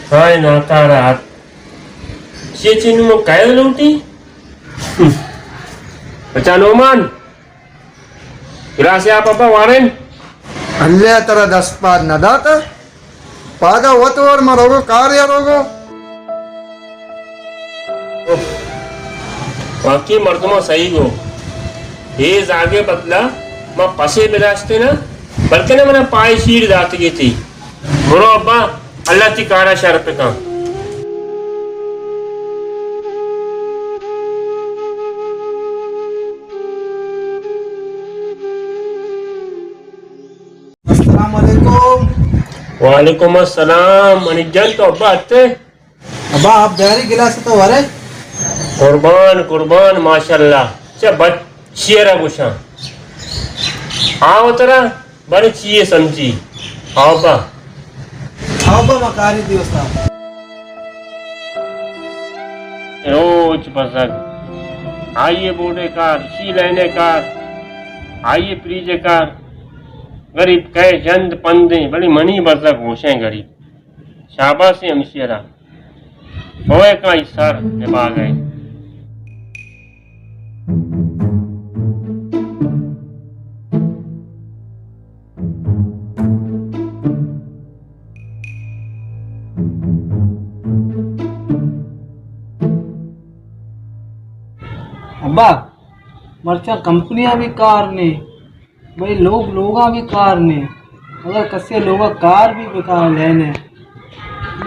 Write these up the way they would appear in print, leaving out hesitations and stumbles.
Hai nakarat. Sini mau kaya luti. Pecanuman. Gracia apa Warren? ಅಲ್ಲೇ ತರ ದಸ್ಪಾದ್ ನದಾತ ಪಾದ ಒತ್ತುವರ್ ಮರೋಗೋ ಕಾರ್ಯ ರೋಗೋ वाकई मर्दमा सही गो हेज आगे बदला मैं पसे बिराजते ना बल्कि ना मैंने पाए शीर दाती की थी बुरो अब्बा अल्लाह की कारा शर्त का वालेकुम अस्सलाम अनिजन तो अब्बा आते अब्बा आप दहरी गिलास तो वरे कुर्बान कुर्बान माशाल्लाह चा बच्चियरा गुशा आओ तरा बड़े चाहिए समझी आओ बा मकारी दिवसा रोज बजग आइए बूढ़े कार शी लेने कार आइए प्रीजे कार गरीब कहे जंद पंदे बड़ी मनी बजग होशे गरीब शाबाश से हमशियरा होए का इसार निभा गए अब्बा मरचा कंपनियां भी कार ने भाई लोगा भी कार ने अगर कसे लोगा कार भी बेकार लेने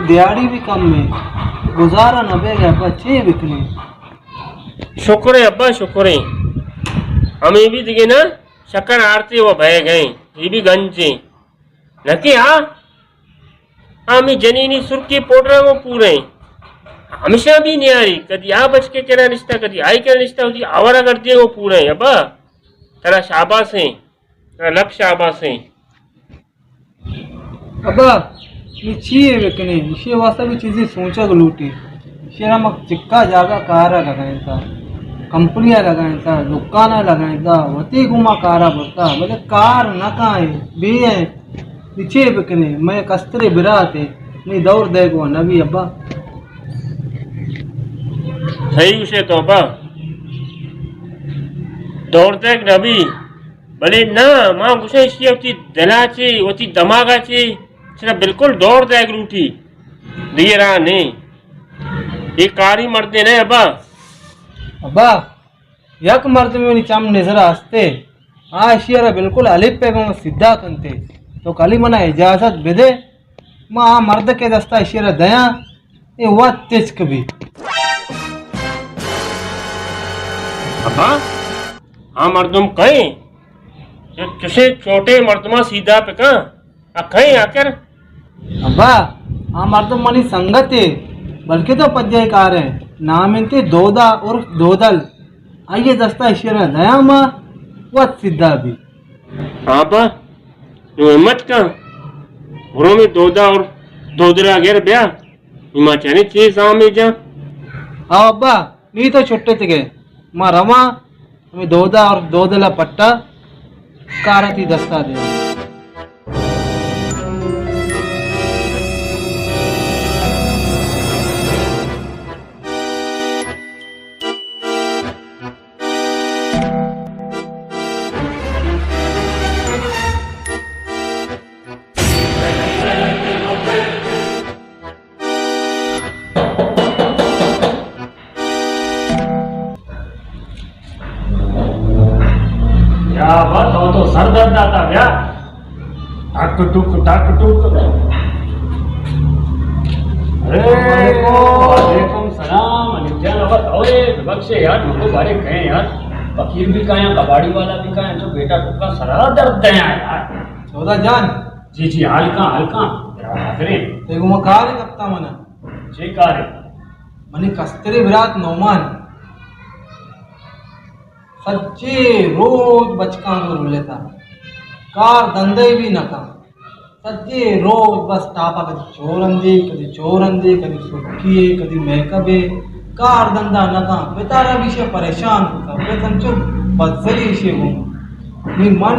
दिहाड़ी भी कम में गुजारा न बेगा अब्बा चे बिकने शुक्र है अब्बा शुक्र है हम ये भी दिखे ना शक्कर आरती वो भय गए ये भी गंजे न कि हाँ हम जनीनी सुर्खी पोटरा वो पूरे हमेशा भी नहीं आ रही कभी आ बच के करा रिश्ता कभी आई का रिश्ता होती आवारा कर दिए वो पूरे अब्बा तेरा शाबाश है तेरा लक शाबाश है अब्बा ये चाहिए बिकने इसे वास्ता भी चीज़ें सोचा लूटी शेरा मक चिक्का जागा कारा लगाए था कंपनियां लगाए था दुकाना लगाए था वती घुमा कारा बोलता बोले कार न काए भी है पीछे बिकने मैं कस्तरे बिराते नहीं दौड़ देगो नबी अब्बा सही उसे तो अब्बा दौड़ते नबी भले ना माँ गुस्सा इसकी होती दलाचे होती दमागाचे सिर्फ बिल्कुल दौड़ दे रूठी दिए रहा नहीं ये कारी मरते नहीं अब्बा यक मर्द में चम नजर आस्ते आ शियरा बिल्कुल अलिप पे मैं सीधा कंते तो कली मना इजाजत बेदे माँ आ मर्द के दस्ता शियरा दया ये हुआ तेज कभी अब्बा हाँ मर्दुम कहीं तुझे छोटे मर्दमा सीधा पे कहाँ कहीं आकर अब्बा आ मर्द मनी संगत है बल्कि तो पज्जे कार है नाम इनके दोदा और दोदल आइए दस्ता शियरा दया माँ वह सीधा भी हाँ बा हिम्मत का घरों में दोदा और दोदरा गिर ब्या हिमाचली चीज सामने जा हाँ अब्बा नहीं तो छुट्टे थे माँ रमा हमें दोदा और दोदला पट्टा कारती दस्ता दे सर दर्द आता क्या? टक टुक टक टुक। अरे वालेकुम सलाम। अनित्यान अबर अरे बख्शे यार, हमको बारे कहे यार, फकीर भी कहे, कबाड़ी वाला भी कहे, तो बेटा टुका सरा दर्द है यार। चौदह जान जी जी, हल्का करे देखो मैं कहा नहीं करता मना जी कारे मनी कस्तरी विराट नौमान सच्चे रोज बचका को लेता कार धंधे भी न का सच्चे रोज बस टापा कदी चोरंदी कदी सुखी कदी महकबे कार धंधा न का बेतारा विषय परेशान होता वे समझो बदसरी विषय हूँ नी मन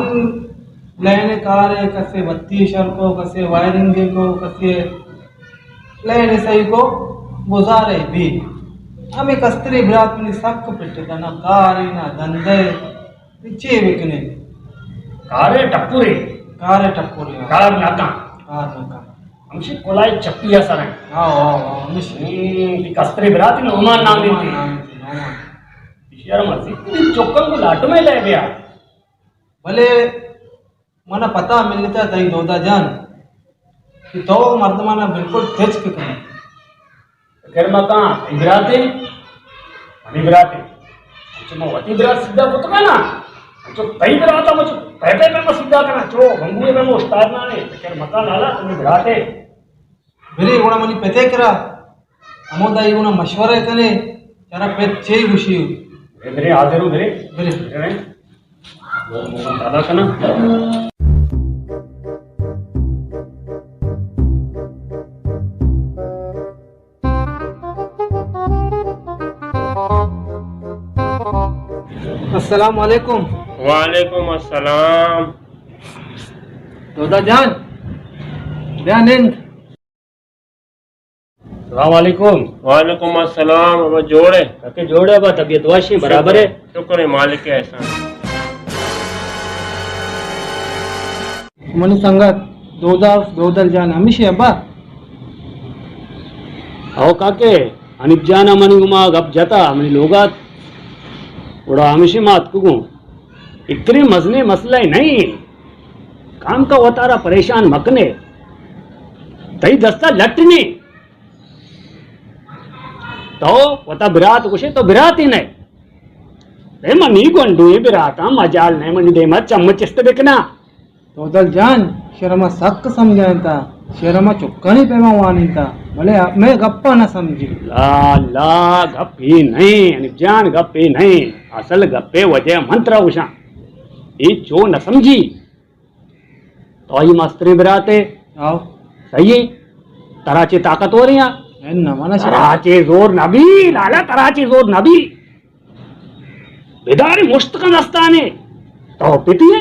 लेने कारे कसे बत्ती शर को कसे वायरिंग को कसे लेने सही को गुजारे भी हमें कस्तरी बिरात में सक पिटता ना कारी ना धंधे पीछे बिकने कारे टप्पुरे कार नका हमसे कोलाई चप्पी सर है हाँ ती कस्तरी बिराती ने ओमान नाम दी यार मस्जिद चौकन को लाटो में ले गया भले मना पता मिलता तई दोदा जान कि तो मर्दमाना बिल्कुल तेज के करें घर में कहाँ इबराते इबराते मैं वती बिरात सीधा को तो ना जो कई बिराता मुझे पहले में मैं सीधा करना चो गंगूए में मैं उस्ताद ना ने फिर मकान आला तुम बिराते मेरे गुणा मनी पते करा अमोदा ये गुणा मशवरा करे जरा पे चे खुशी मेरे हाजिर हूँ मेरे मेरे वो दादा का ना अस्सलाम वालेकुम वालेकुम अस्सलाम। दोदा जान दयानंद सलामकुम। वालेकुम अस्सलाम। अब जोड़े ताकि जोड़े बा तबीयत वाशी बराबर है शुक्र है मालिक के एहसान। मनी संगत दोदल जान हमेशा अब्बा आओ काके अनिप जाना मनी गुमा गप जाता मनी लोगात उड़ा हमेशा मात कुगू इतने मजने मसला नहीं काम का वतारा परेशान मकने तई दस्ता लटने तो वता बिरात कुशे तो बिरात ही नहीं दे मनी गोंडू बिराता मजाल नहीं मनी दे मत चम्मच इस्त बिकना दोदल जान शर्मा सक समझाता शर्मा चुक्कनी पेमा वानी था भले मैं गप्पा न समझी ला ला गप्पी नहीं अनिप जान गप्पी नहीं असल गप्पे वजह मंत्र उषा ये चो न समझी तो आई मास्टरी बिराते आओ सही तराचे ताकत हो रही न मना तराचे जोर नबी लाला तराचे जोर नबी बेदारी मुश्तकन अस्ताने तो पिटिए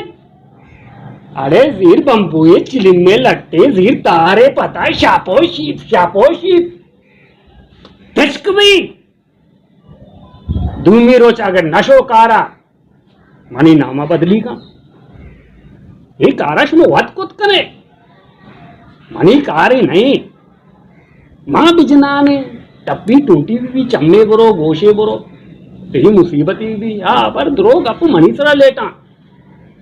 अरे जीर बम्बुए चिलिम में लट्टे जीर तारे पता शापो शीप तिश्क भी दूमी रोच अगर नशो कारा मनी नामा बदली का ये कारश में वत कुत करे मनी कारी नहीं मां बिजना ने टप्पी टूटी भी चम्मे बरो गोशे बरो तेरी मुसीबती भी हाँ पर द्रोग अप मनी सरा लेटा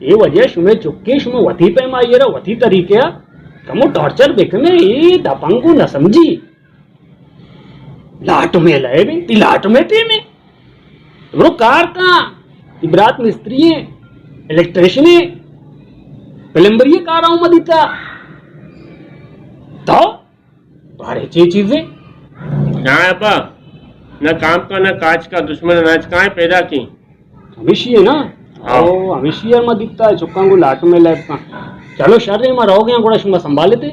ये वजह शुमे चुक्के शुमे वथी पे माइए वथी तरीके कमो टॉर्चर देखने ये दपंगू न समझी लाट में लए भी ती लाट में थे में वो कार का इबरात मिस्त्री है इलेक्ट्रिशियन है प्लम्बरी कार आऊं मदिता तो बारे चे चीजें क्या है अब्बा? न काम का न काज का दुश्मन अनाज कहाँ पैदा की? हमेशा है ना ओ हमेशा में दिखता है चुक्का को लाट में लैब का चलो शर्रे में रहो गया गोड़ा शुमा संभाल लेते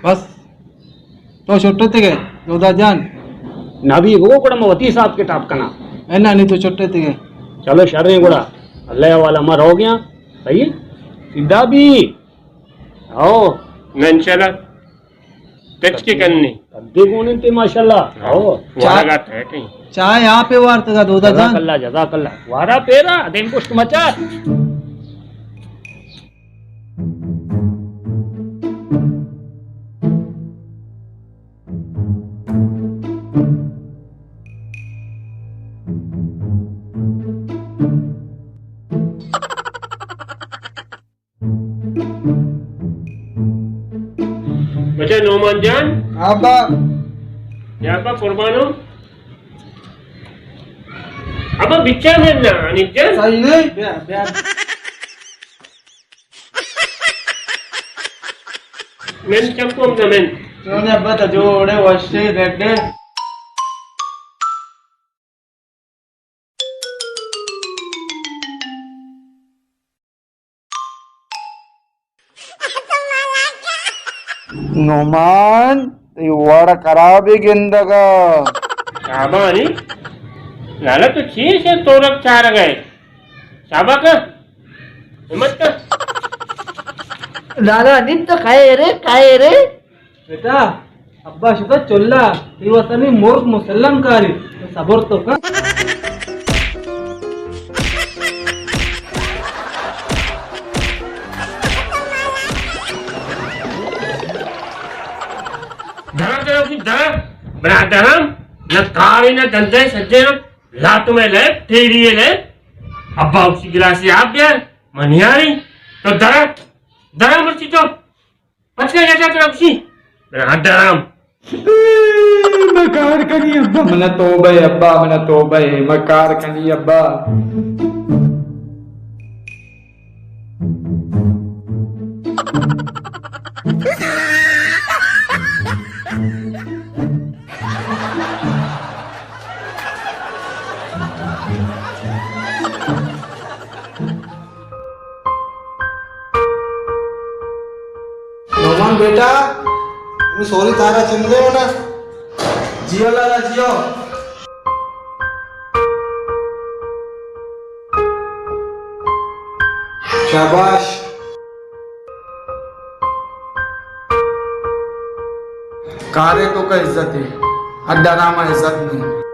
बस तो छोटे थे गए दोदा जान नबी वो कोड़ा मवती साहब के टाप कना है ना नहीं तो छोटे थे गए चलो शर्रे गोड़ा अल्लाह वाला मर हो गया सही सीधा भी आओ नंचला टच के करनी कद्दे कोने ते माशाल्लाह आओ वाला गात है कहीं चाय यहाँ पे वार्ता का दोदा जान जज़ाकल्ला वारा पेरा दिन कुछ मचा नौमान जान अब्बा या अब्बा कुर्बानो अब्बा बिच्चा में ना अनिक जान सही नहीं men campum na men చూడండి అబ్బా తజోడే వస్తే రెడ్ नोमान ते वाड़ा खराब ही गिंदगा शाबा आणि लाला तो छी से तोरक चार गए शाबा का हिम्मत का लाला नित्य काय रे बेटा अब्बा शुद्ध चोल्ला इवतनी मोर्क मुसल्लम कारी सबर तो का धरा धरा फिर धरा बना धरम न कारी न दंदे सज्जे न लात में ले तेरी ले अब्बा उसी गिलास से आप यार मनियारी तो धरा धरा मर्ची तो पचका जाता तो उसी बना धरम मकार कनी अब्बा मना तोबा है अब्बा मना तोबा है मकार कनी अब्बा नोमान बेटा तुम्ही सॉरी तारा चंदे हो ना जियो लाला जियो शाबाश कारे तो का इज्जत है अड्डा नामा इज्जत नहीं